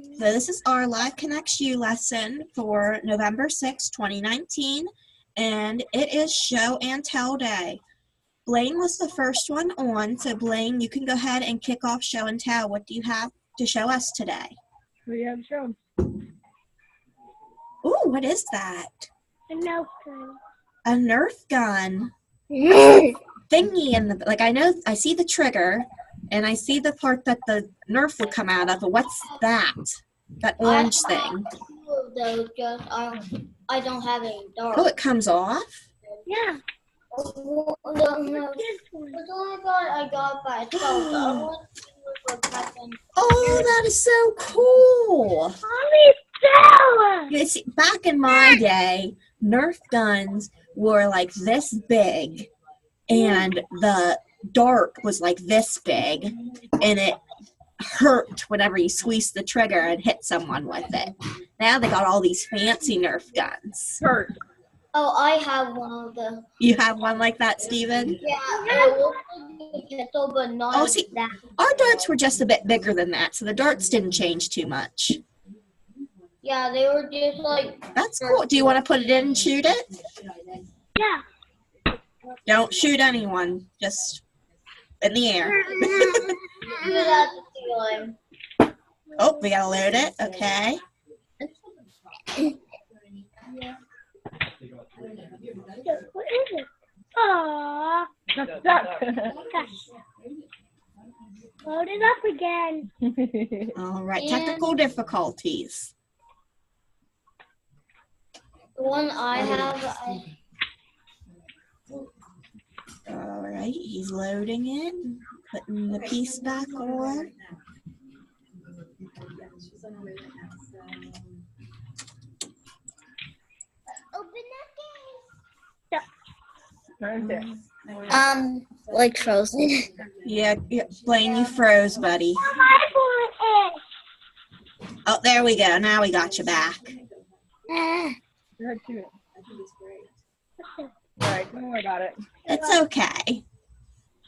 So this is our Live Connects You lesson for November 6, 2019, and it is Show and Tell Day. Blaine was the first one on, so Blaine, you can go ahead and kick off Show and Tell. What do you have to show us today? We have shown. Ooh, what is that? A Nerf gun. A Nerf gun. Thingy in the, I see the trigger, and I see the part that the Nerf would come out of, but what's that? That orange thing. I don't have any dark. Oh, it comes off? Yeah. The I got by itself. Oh, that is so cool. You see, back in my day, Nerf guns were like this big, and the dart was like this big, and it hurt whenever you squeezed the trigger and hit someone with it. Now they got all these fancy Nerf guns. Hurt. Oh, I have one of them. You have one like that, Steven? Yeah, it looks like a pistol, but not Oh, see, that. our darts were just a bit bigger than that, so the darts didn't change too much. Yeah, they were just like... That's cool. Do you want to put it in and shoot it? Yeah. Don't shoot anyone. Just in the air. Oh, we gotta load it. Okay. What is it? Aww. Load it up again. All right. Technical difficulties. The one I have... All right. He's loading it. Putting the piece back on. Open Okay. like frozen. Yeah, Blaine, you froze, buddy. Oh, there we go. Now we got you back. All right, don't worry about it. It's okay.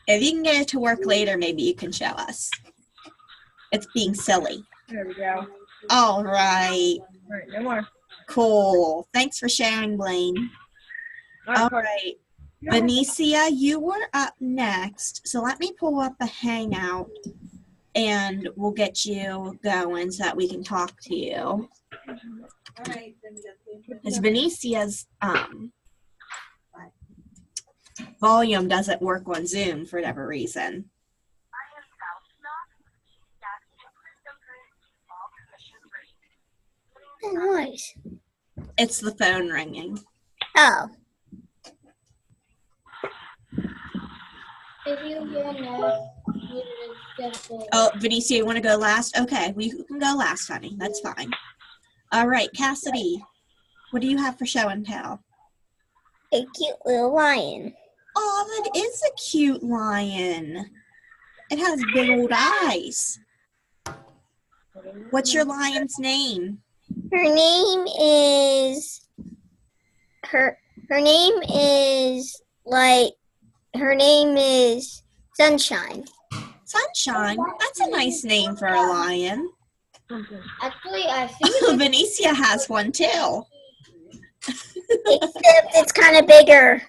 If you can get it to work later, maybe you can show us. It's being silly. There we go. All right. All right, no more. Cool. Thanks for sharing, Blaine. All right. Benicia, you were up next. So let me pull up a hangout and we'll get you going so that we can talk to you. Because Benicia's volume doesn't work on Zoom for whatever reason. Oh, nice. It's the phone ringing. Oh. If you hear no, just Oh, Benicia, you want to go last? Okay, we can go last, honey. That's fine. All right, Cassidy, what do you have for show and tell? a cute little lion. Oh, that is a cute lion. It has big old eyes. What's your lion's name? Her name is Sunshine. Sunshine. That's a nice name for a lion. Actually, I think Benicia has one too. except it's kind of bigger.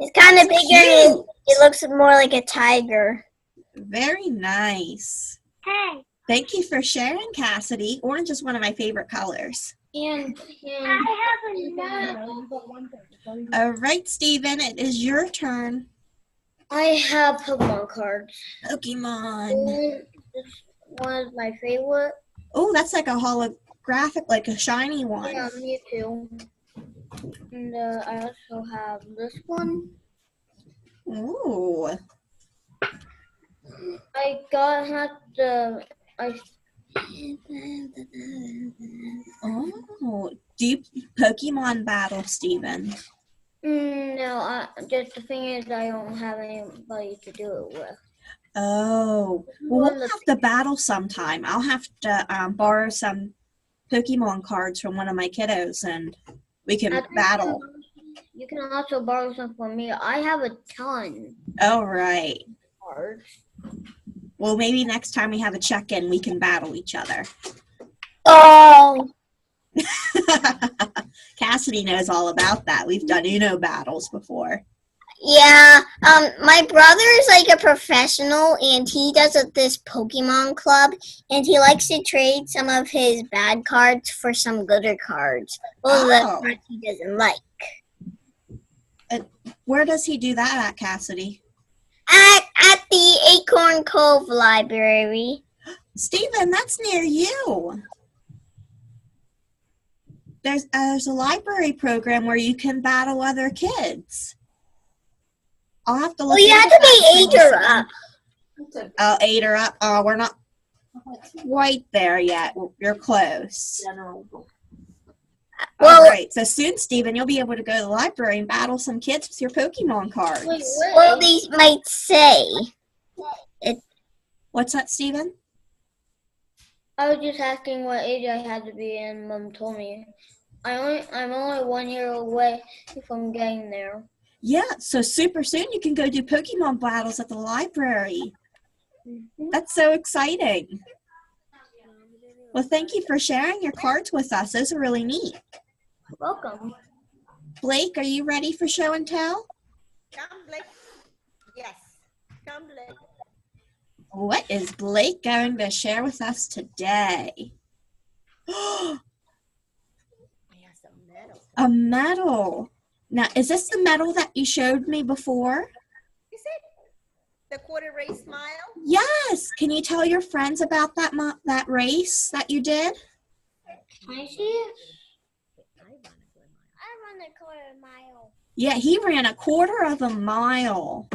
It's kind of bigger and it looks more like a tiger. Very nice. Hey. Thank you for sharing, Cassidy. Orange is one of my favorite colors. And I have another. All right, Steven, it is your turn. I have Pokemon cards. Pokemon. This one is my favorite. Oh, that's like a holographic, like a shiny one. Yeah, me too. And I also have this one. Ooh. I got the. Oh, do you Pokemon battle, Steven? No, just the thing is I don't have anybody to do it with. Oh, well, we'll have to battle sometime. I'll have to borrow some Pokemon cards from one of my kiddos, and we can battle. You can also borrow some from me. I have a ton All right. of cards. Well, maybe next time we have a check-in, we can battle each other. Oh. Cassidy knows all about that. We've done Uno battles before. Yeah, my brother is like a professional, and he does this Pokemon club, and he likes to trade some of his bad cards for some gooder cards. Well, the cards he doesn't like. Where does he do that at, Cassidy? At the Acorn Cove Library. Stephen, that's near you. There's a library program where you can battle other kids. I'll have to look. Well, you have to be 8 or up. Oh, 8 or up. Oh, we're not quite there yet. You're close. Well, all right. So soon, Stephen, you'll be able to go to the library and battle some kids with your Pokemon cards. Well, they might say. What's that, Stephen? I was just asking what age I had to be, and Mom told me. I'm only 1 year away from getting there. Yeah, so super soon you can go do Pokemon battles at the library. That's so exciting. Well, thank you for sharing your cards with us. Those are really neat. Welcome. Blake, are you ready for show and tell? Come, Blake. Yes. Come, Blake. What is Blake going to share with us today? A medal. Now, is this the medal that you showed me before? Is it the quarter race smile? Yes. Can you tell your friends about that race that you did? Can I see it? I run a quarter mile. Yeah, he ran a quarter of a mile.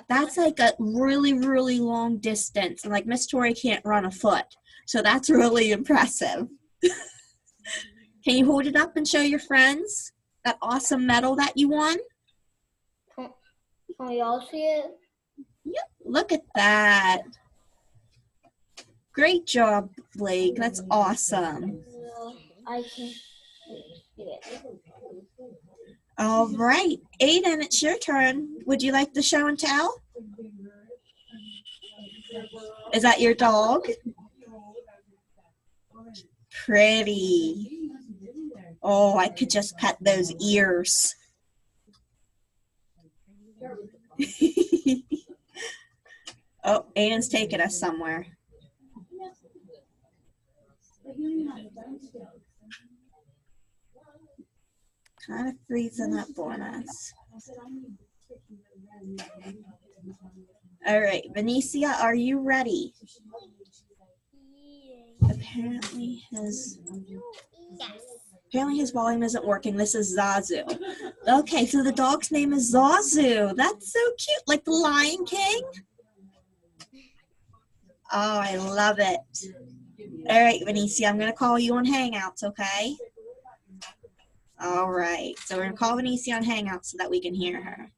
That's like a really, really long distance. And like Miss Tori can't run a foot. So that's really impressive. Can you hold it up and show your friends that awesome medal that you won? Can we all see it? Yep, look at that. Great job, Blake. That's awesome. I can see it. All right. Aiden, it's your turn. Would you like the show and tell? Is that your dog? Pretty. Oh, I could just pet those ears. Oh, Aiden's taking us somewhere. Kind of freezing up on us. All right, Venetia, are you ready? Apparently his volume isn't working. This is Zazu. Okay, so the dog's name is Zazu. That's so cute, like the Lion King. Oh, I love it. All right, Venetia, I'm going to call you on Hangouts, okay? All right, so we're going to call Venetia on Hangouts so that we can hear her.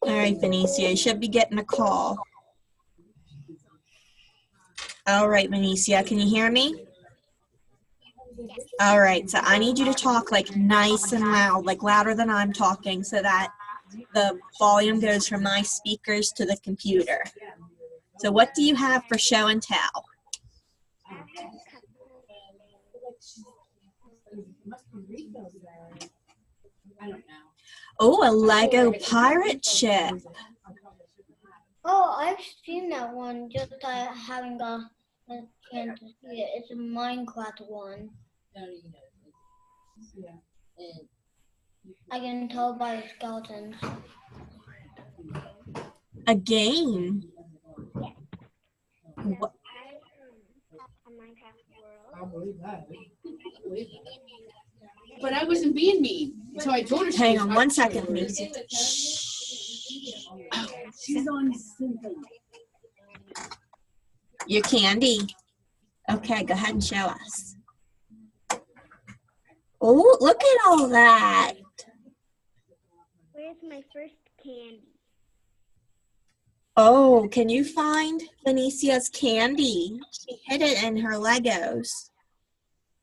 All right, Venetia, you should be getting a call. All right, Venetia, can you hear me? All right, so I need you to talk like nice and loud, like louder than I'm talking, so that the volume goes from my speakers to the computer. So what do you have for show and tell? Oh, a Lego pirate ship. Oh, I've seen that one, just I haven't got a chance to see it. It's a Minecraft one. I can tell by the skeletons. A game? What? But I wasn't being mean, so I told her. Hang on one second, please. She's on something. Your candy. Okay, go ahead and show us. Oh, look at all that. Where's my first candy? Oh, can you find Venetia's candy? She hid it in her Legos.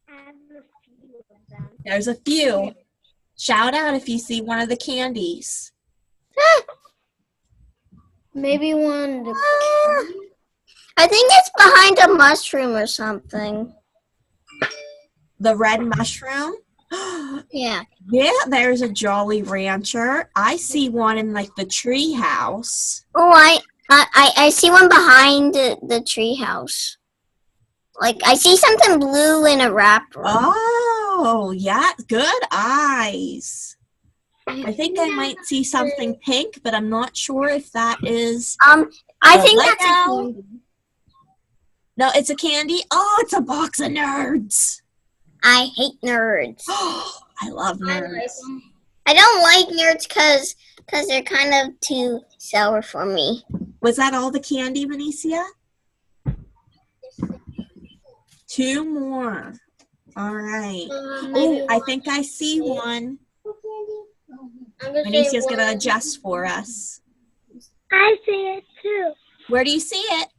I have a few of them. There's a few. Shout out if you see one of the candies. Maybe one. I think it's behind a mushroom or something. The red mushroom. Yeah. Yeah, there's a Jolly Rancher. I see one in like the tree house. Oh, I see one behind the tree house. Like, I see something blue in a wrapper. Oh, yeah, good eyes. I think I might see something pink, but I'm not sure if that is. I think like that's a candy. No, it's a candy. Oh, it's a box of nerds. I hate nerds. I love nerds. I don't like nerds because they're kind of too sour for me. Was that all the candy, Benicia? 2 more. All right. Oh, I think I see one. Benicia's going to adjust for us. I see it too. Where do you see it?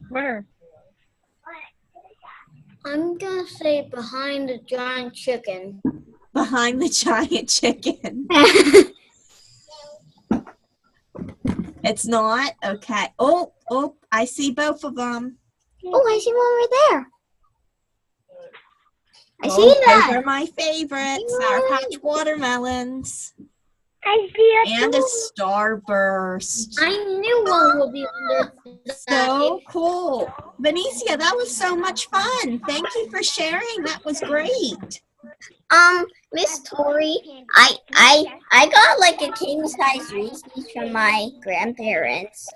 Where? I'm gonna say behind the giant chicken. Behind the giant chicken. It's not? Okay. Oh, I see both of them. Oh, I see one right there. I see Those that. are my favorites. Sour Patch Watermelons. I see it And too. a Starburst. I knew one would be under So cool. Benicia, that was so much fun. Thank you for sharing. That was great. Miss Tori, I got like a king size Reese's from my grandparents.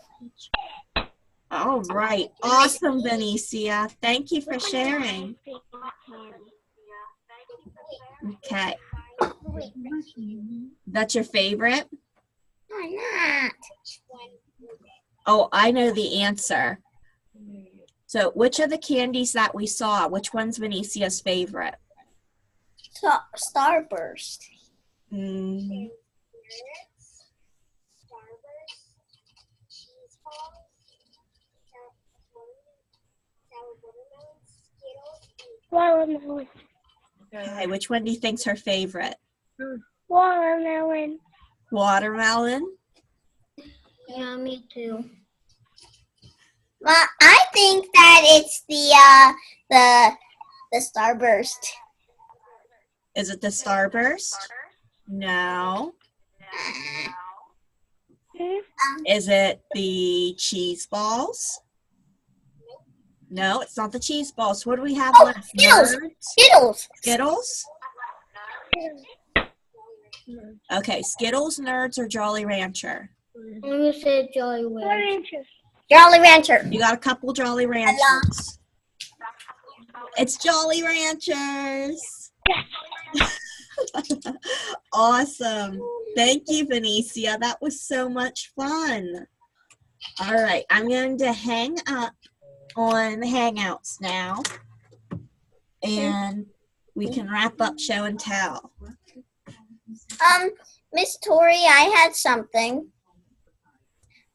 All right. Awesome, Benicia. Thank you for sharing. Okay. That's your favorite? Why not? Oh, I know the answer. So which of the candies that we saw, which one's Benicia's favorite? Starburst. Mm. Watermelon. Okay, which one do you think's her favorite? Watermelon. Watermelon? Yeah, me too. Well, I think that it's the Starburst. Is it the Starburst? No. Is it the cheese balls? No, it's not the cheese balls. What do we have left? Skittles. Nerds? Skittles. Skittles? Okay, Skittles, Nerds, or Jolly Rancher? I'm gonna say Jolly Rancher. Jolly Rancher. You got a couple Jolly Ranchers. It's Jolly Ranchers. Awesome. Thank you, Benicia. That was so much fun. All right, I'm going to hang up on Hangouts now, and we can wrap up show and tell. Miss Tori, I had something.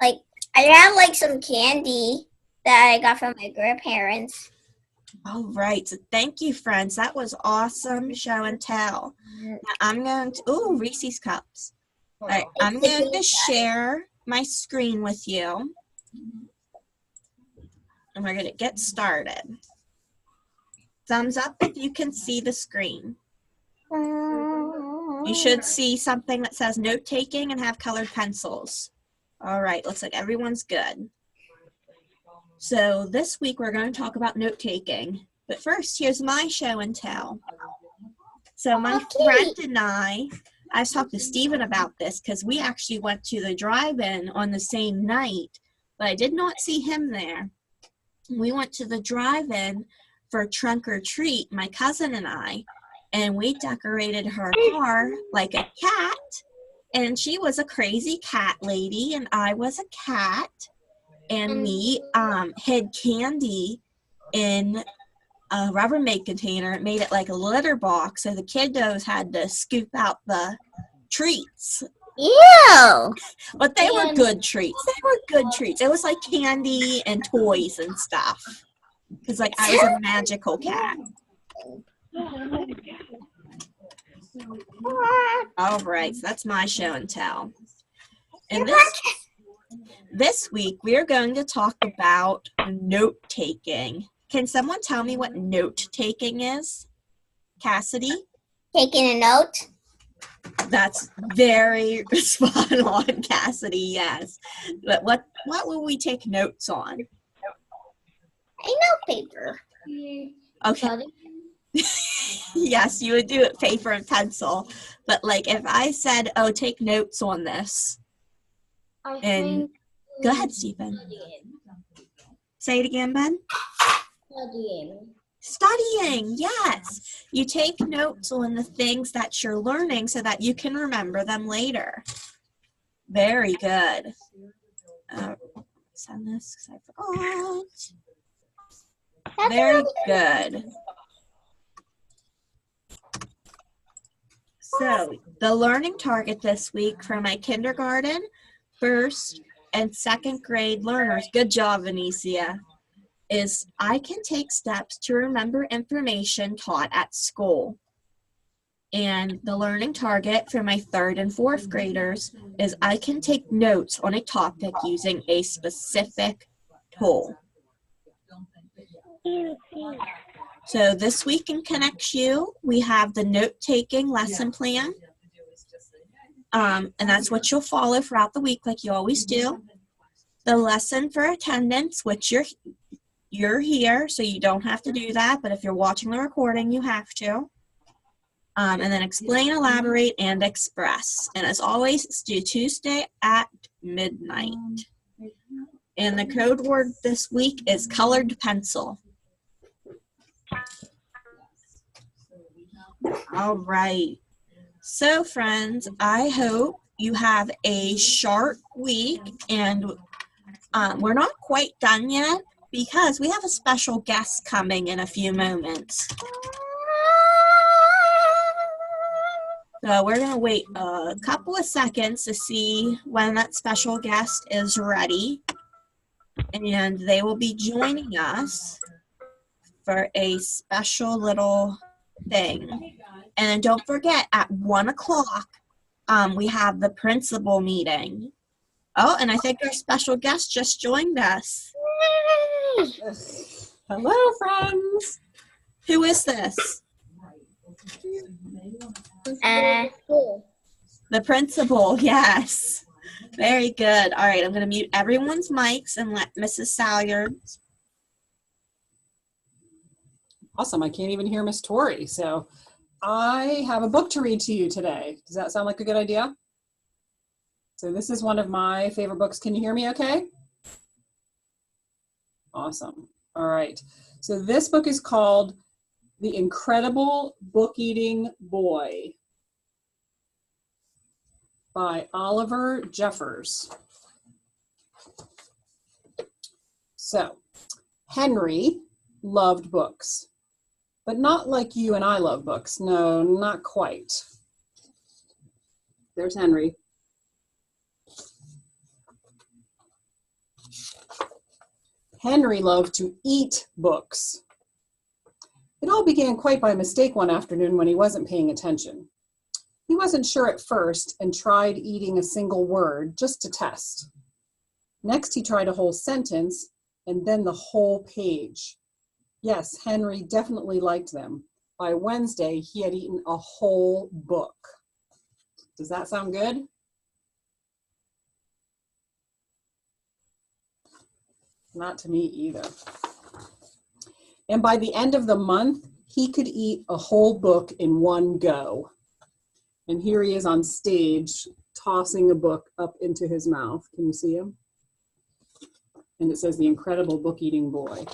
Like, I had like some candy that I got from my grandparents. All right, so thank you, friends. That was awesome show and tell. Now I'm going to, ooh, Reese's Cups. All right, I'm going to share my screen with you. And we're going to get started. Thumbs up if you can see the screen. You should see something that says note taking and have colored pencils. All right, looks like everyone's good. So this week we're going to talk about note taking. But first, here's my show and tell. So my friend and I was talking to Steven about this because we actually went to the drive-in on the same night, but I did not see him there. We went to the drive-in for trunk or treat, my cousin and I, and we decorated her car like a cat, and she was a crazy cat lady, and I was a cat, and we hid candy in a Rubbermaid container. It made it like a litter box, so the kiddos had to scoop out the treats. Ew! But they were good treats. They were good treats. It was like candy and toys and stuff. because like I was a magical cat. All right, so that's my show and tell. And this week we are going to talk about note taking. Can someone tell me what note taking is? Cassidy? Taking a note. That's very spot on, Cassidy, yes. But what will we take notes on? A note paper. Okay. Yes, you would do it paper and pencil. But like if I said, oh, take notes on this. And go ahead, Stephen. Say it again, Ben. Studying, yes. You take notes on the things that you're learning so that you can remember them later. Very good. Send this because I forgot. Very good. So the learning target this week for my kindergarten, first, and second grade learners, good job, Venicia, is I can take steps to remember information taught at school. And the learning target for my third and fourth graders is I can take notes on a topic using a specific tool. So this week in Connect You, we have the note-taking lesson plan. And that's what you'll follow throughout the week like you always do. The lesson for attendance, which you're here, so you don't have to do that, but if you're watching the recording, you have to. And then explain, elaborate, and express. And as always, it's due Tuesday at midnight. And the code word this week is colored pencil. All right. So, friends, I hope you have a sharp week, and we're not quite done yet because we have a special guest coming in a few moments. So we're going to wait a couple of seconds to see when that special guest is ready, and they will be joining us for a special little thing. And then don't forget, at 1 o'clock, we have the principal meeting. Oh, and I think our special guest just joined us. Hello, friends. Who is this? The principal, yes. Very good. All right, I'm going to mute everyone's mics and let Mrs. Salyer. Awesome. I can't even hear Miss Tori. So I have a book to read to you today. Does that sound like a good idea? So this is one of my favorite books. Can you hear me okay? Awesome. All right. So this book is called The Incredible Book-Eating Boy by Oliver Jeffers. So Henry loved books, but not like you and I love books. No, not quite. There's Henry. Henry loved to eat books. It all began quite by mistake one afternoon when he wasn't paying attention. He wasn't sure at first and tried eating a single word just to test. Next, he tried a whole sentence and then the whole page. Yes, Henry definitely liked them. By Wednesday, he had eaten a whole book. Does that sound good? Not to me either. And by the end of the month, he could eat a whole book in one go. And here he is on stage, tossing a book up into his mouth. Can you see him? And it says, The Incredible Book-Eating Boy.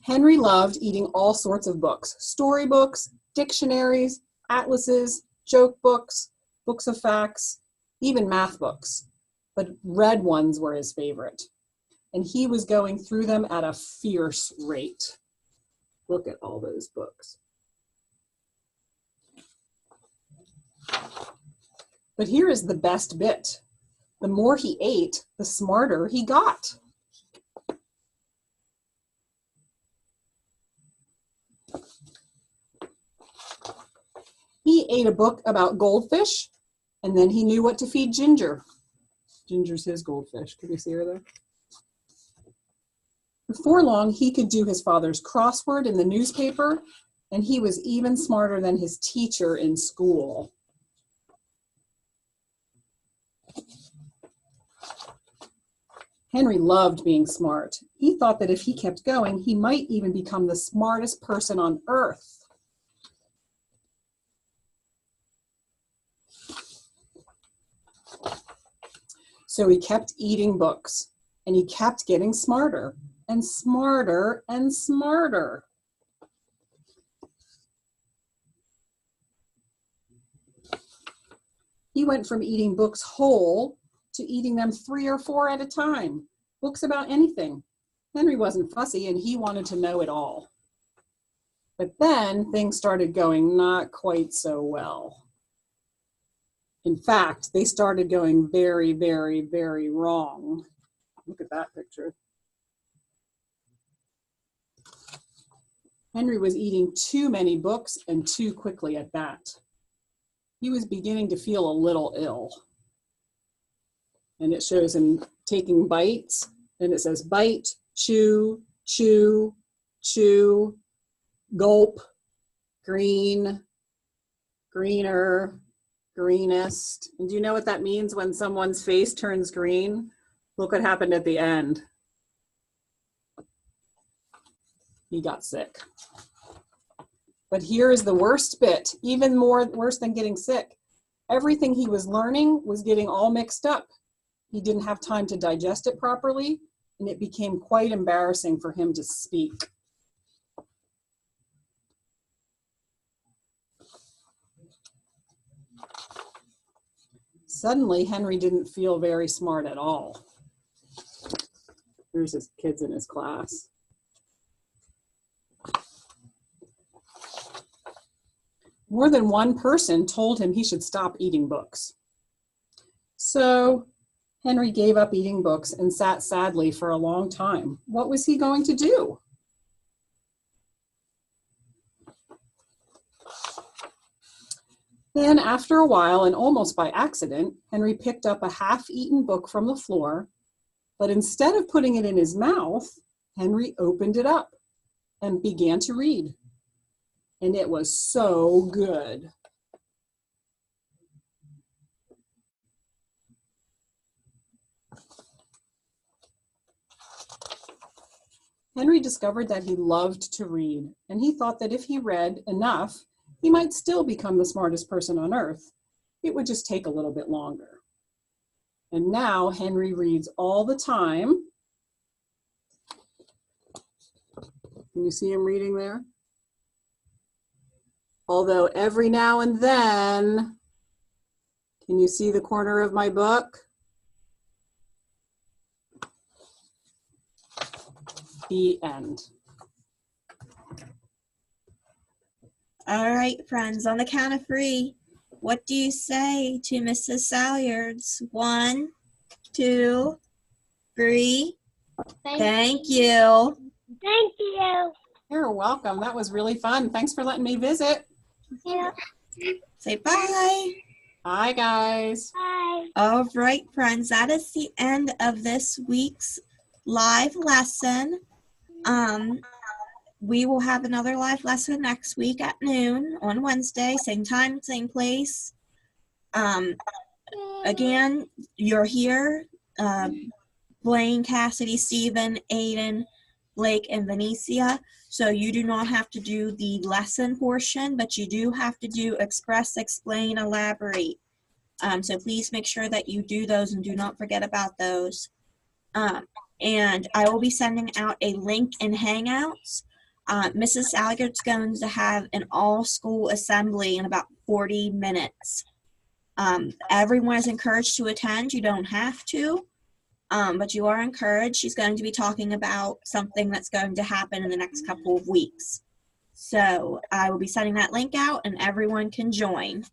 Henry loved eating all sorts of books, storybooks, dictionaries, atlases, joke books, books of facts, even math books. But red ones were his favorite. And he was going through them at a fierce rate. Look at all those books. But here is the best bit. The more he ate, the smarter he got. ate a book about goldfish, and then he knew what to feed Ginger. Ginger's his goldfish. Can you see her there? Before long, he could do his father's crossword in the newspaper, and he was even smarter than his teacher in school. Henry loved being smart. He thought that if he kept going, he might even become the smartest person on earth. So he kept eating books, and he kept getting smarter and smarter and smarter. He went from eating books whole to eating them 3 or 4 at a time. Books about anything. Henry wasn't fussy, and he wanted to know it all. But then things started going not quite so well. In fact, they started going very, very, very wrong. Look at that picture. Henry was eating too many books and too quickly at that. He was beginning to feel a little ill. And it shows him taking bites, and it says bite, chew, chew, chew, gulp, green, greener, greenest. And do you know what that means when someone's face turns green? Look what happened at the end. He got sick. But here is the worst bit, even more worse than getting sick. Everything he was learning was getting all mixed up. He didn't have time to digest it properly, and it became quite embarrassing for him to speak. Suddenly, Henry didn't feel very smart at all. Here's his kids in his class. More than one person told him he should stop eating books. So Henry gave up eating books and sat sadly for a long time. What was he going to do? Then after a while, and almost by accident, Henry picked up a half-eaten book from the floor, but instead of putting it in his mouth, Henry opened it up and began to read. And it was so good. Henry discovered that he loved to read, and he thought that if he read enough, he might still become the smartest person on earth. It would just take a little bit longer. And now Henry reads all the time. Can you see him reading there? Although every now and then, can you see the corner of my book? The end. All right, friends, on the count of 3, what do you say to Mrs. Salyards? 1, 2, 3. Thank you. Thank you. You're welcome. That was really fun. Thanks for letting me visit. Yeah. Say bye. Bye, guys. Bye. All right, friends, that is the end of this week's live lesson. We will have another live lesson next week at noon on Wednesday, same time, same place. Again, you're here. Blaine, Cassidy, Stephen, Aiden, Blake, and Venetia. So you do not have to do the lesson portion, but you do have to do express, explain, elaborate. So please make sure that you do those and do not forget about those. And I will be sending out a link in Hangouts. Mrs. Salyard's going to have an all-school assembly in about 40 minutes. Everyone is encouraged to attend. You don't have to, but you are encouraged. She's going to be talking about something that's going to happen in the next couple of weeks. So I will be sending that link out, and everyone can join.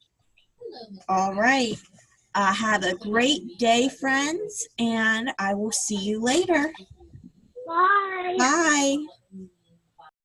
All right. Have a great day, friends, and I will see you later. Bye. Bye.